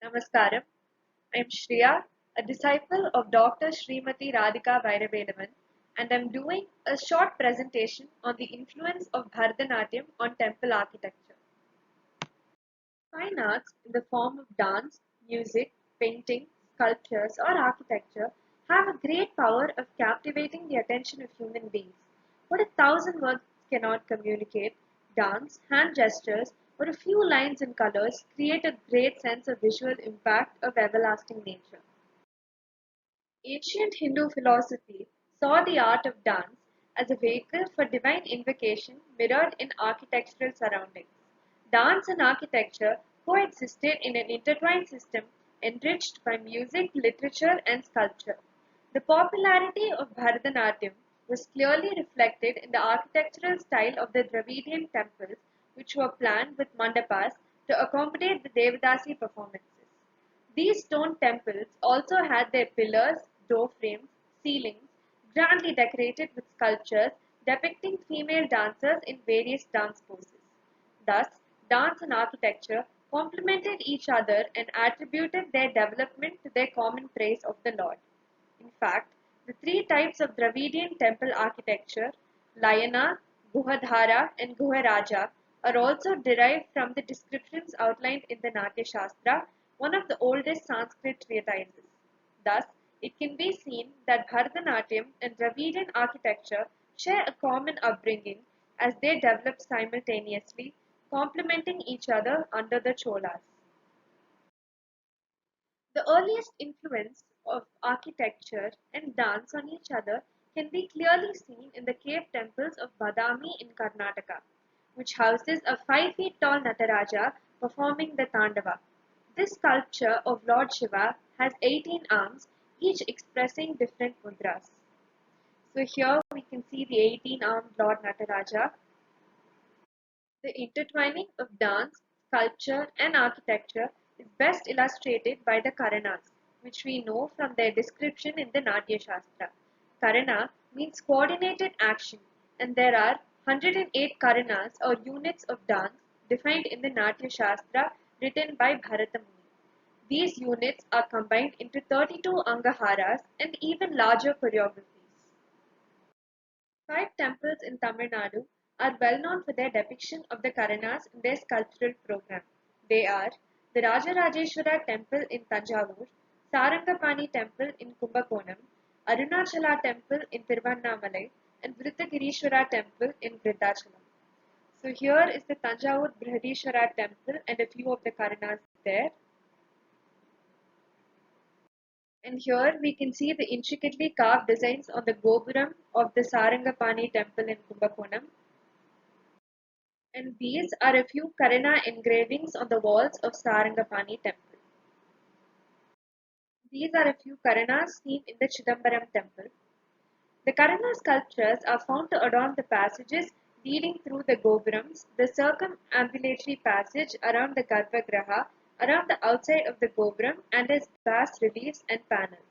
Namaskaram. I am Shriya, a disciple of Dr. Srimati Radhika Vairavedavan, and I am doing a short presentation on the influence of Bharatanatyam on temple architecture. Fine arts in the form of dance, music, painting, sculptures, or architecture have a great power of captivating the attention of human beings. What a thousand words cannot communicate, dance, hand gestures, or a few lines and colors create a great sense of visual impact of everlasting nature. Ancient Hindu philosophy saw the art of dance as a vehicle for divine invocation mirrored in architectural surroundings. Dance and architecture coexisted in an intertwined system enriched by music, literature, and sculpture. The popularity of Bharatanatyam was clearly reflected in the architectural style of the Dravidian temples, which were planned with mandapas to accommodate the Devadasi performances. These stone temples also had their pillars, door frames, ceilings grandly decorated with sculptures depicting female dancers in various dance poses. Thus, dance and architecture complemented each other and attributed their development to their common praise of the Lord. In fact, the three types of Dravidian temple architecture, Layana, Guhadhara, and Guharaja, are also derived from the descriptions outlined in the Natya Shastra, one of the oldest Sanskrit treatises. Thus, it can be seen that Bharatanatyam and Dravidian architecture share a common upbringing as they developed simultaneously, complementing each other under the Cholas. The earliest influence of architecture and dance on each other can be clearly seen in the cave temples of Badami in Karnataka, which houses a 5 feet tall Nataraja performing the Tandava. This sculpture of Lord Shiva has 18 arms, each expressing different mudras. So here we can see the 18-armed Lord Nataraja. The intertwining of dance, sculpture, and architecture is best illustrated by the Karanas, which we know from their description in the Natya Shastra. Karana means coordinated action, and there are 108 Karanas or units of dance defined in the Natya Shastra written by Bharata Muni. These units are combined into 32 Angaharas and even larger choreographies. Five temples in Tamil Nadu are well known for their depiction of the Karanas in their sculptural program. They are the Rajarajeshwara Temple in Tanjavur, Sarangapani Temple in Kumbakonam, Arunachala Temple in Tiruvannamalai, and Vrittagirishwara Temple in Vriddhachalam. So here is the Tanjavur Brihadishwara Temple and a few of the Karanas there. And here we can see the intricately carved designs on the Gopuram of the Sarangapani temple in Kumbakonam. And these are a few Karana engravings on the walls of Sarangapani temple. These are a few Karanas seen in the Chidambaram temple. The Karana sculptures are found to adorn the passages leading through the Gopurams, the circumambulatory passage around the Garbhagriha, around the outside of the Gopuram, and its bas reliefs and panels.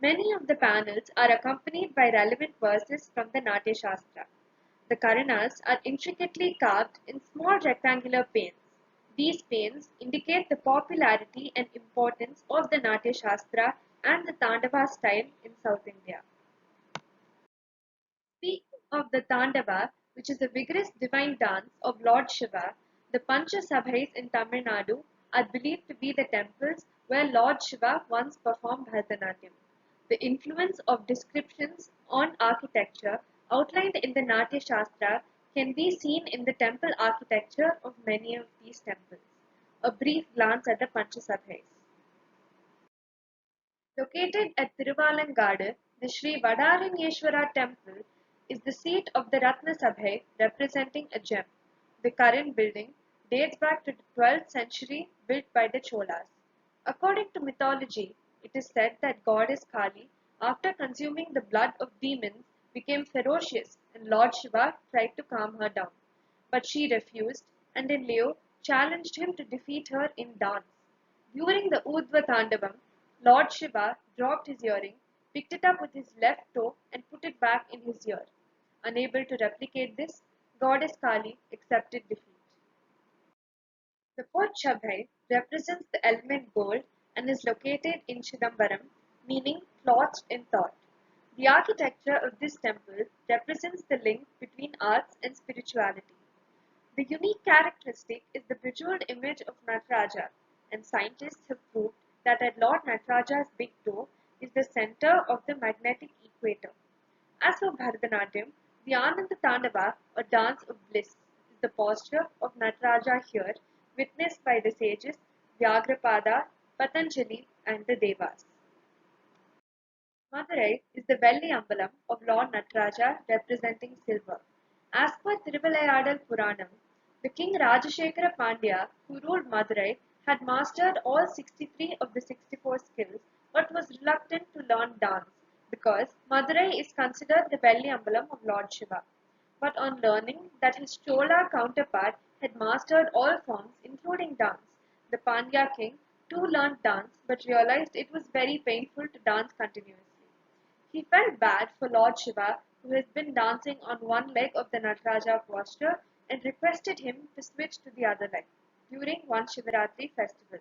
Many of the panels are accompanied by relevant verses from the Natya Shastra. The Karanas are intricately carved in small rectangular panes. These panes indicate the popularity and importance of the Natya Shastra and the Tandava style in South India. Speaking of the Tandava, which is a vigorous divine dance of Lord Shiva, the Pancha Sabhais in Tamil Nadu are believed to be the temples where Lord Shiva once performed Bharatanatyam. The influence of descriptions on architecture outlined in the Natya Shastra can be seen in the temple architecture of many of these temples. A brief glance at the Pancha Sabhais. Located at Tiruvalangadu, the Sri Vadaranyeshwara temple is the seat of the Ratna Sabhai representing a gem. The current building dates back to the 12th century, built by the Cholas. According to mythology, it is said that goddess Kali, after consuming the blood of demons, became ferocious and Lord Shiva tried to calm her down. But she refused, and in lieu challenged him to defeat her in dance. During the Udva Tandavam, Lord Shiva dropped his earring, picked it up with his left toe, and put it back in his ear. Unable to replicate this, Goddess Kali accepted defeat. The Pochabhai represents the element gold and is located in Chidambaram, meaning clothed in thought. The architecture of this temple represents the link between arts and spirituality. The unique characteristic is the bejeweled image of Nataraja, and scientists have proved that Lord Nataraja's big toe is the center of the magnetic equator. As for Bharatanatyam, the Ananda Tandava or dance of bliss is the posture of Nataraja here, witnessed by the sages Vyagrapada, Patanjali, and the Devas. Madurai is the Velli Ambalam of Lord Nataraja representing silver. As per Thiruvilayadal Puranam, the king Rajashekara Pandya, who ruled Madurai, had mastered all 63 of the 64 skills but was reluctant to learn dance because Madurai is considered the Velli Ambalam of Lord Shiva. But on learning that his Chola counterpart had mastered all forms including dance, the Pandya king too learned dance but realized it was very painful to dance continuously. He felt bad for Lord Shiva, who has been dancing on one leg of the Nataraja posture, and requested him to switch to the other leg during one Shivaratri festival.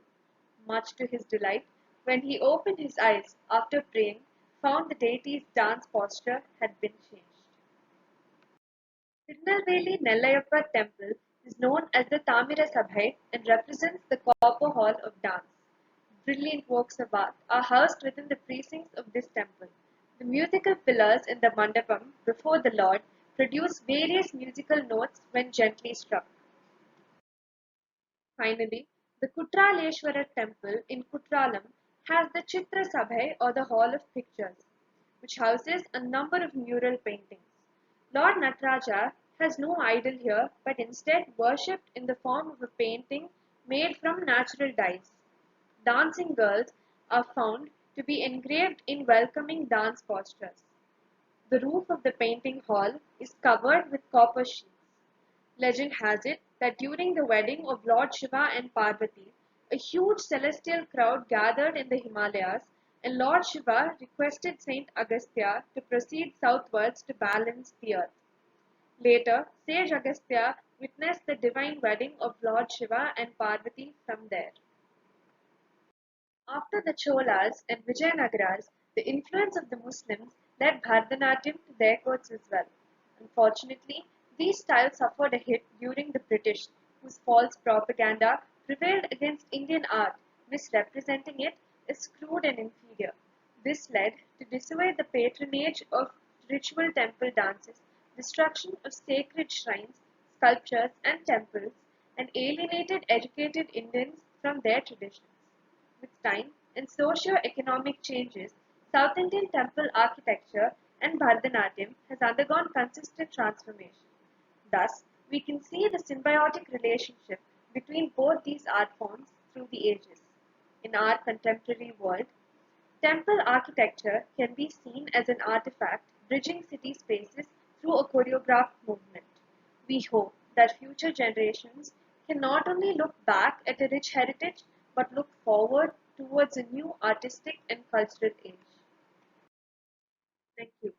Much to his delight, when he opened his eyes after praying, found the deity's dance posture had been changed. Tirunelveli Nellayappa temple is known as the Tamira Sabhai and represents the copper hall of dance. Brilliant works of art are housed within the precincts of this temple. The musical pillars in the mandapam before the Lord produce various musical notes when gently struck. Finally, the Kutraleshwara temple in Kutralam has the Chitra Sabhai or the Hall of Pictures, which houses a number of mural paintings. Lord Nataraja has no idol here but instead worshipped in the form of a painting made from natural dyes. Dancing girls are found to be engraved in welcoming dance postures. The roof of the painting hall is covered with copper sheets. Legend has it that during the wedding of Lord Shiva and Parvati, a huge celestial crowd gathered in the Himalayas, and Lord Shiva requested Saint Agastya to proceed southwards to balance the earth. Later, sage Agastya witnessed the divine wedding of Lord Shiva and Parvati from there. After the Cholas and Vijayanagaras, the influence of the Muslims led Bharatanatyam to their courts as well. Unfortunately, these styles suffered a hit during the British, whose false propaganda prevailed against Indian art, misrepresenting it as crude and inferior. This led to dissuade the patronage of ritual temple dances, destruction of sacred shrines, sculptures, and temples, and alienated educated Indians from their traditions. With time and socio-economic changes, South Indian temple architecture and Bharatanatyam has undergone consistent transformation. Thus, we can see the symbiotic relationship between both these art forms through the ages. In our contemporary world, temple architecture can be seen as an artifact bridging city spaces through a choreographed movement. We hope that future generations can not only look back at a rich heritage but look forward towards a new artistic and cultural age. Thank you.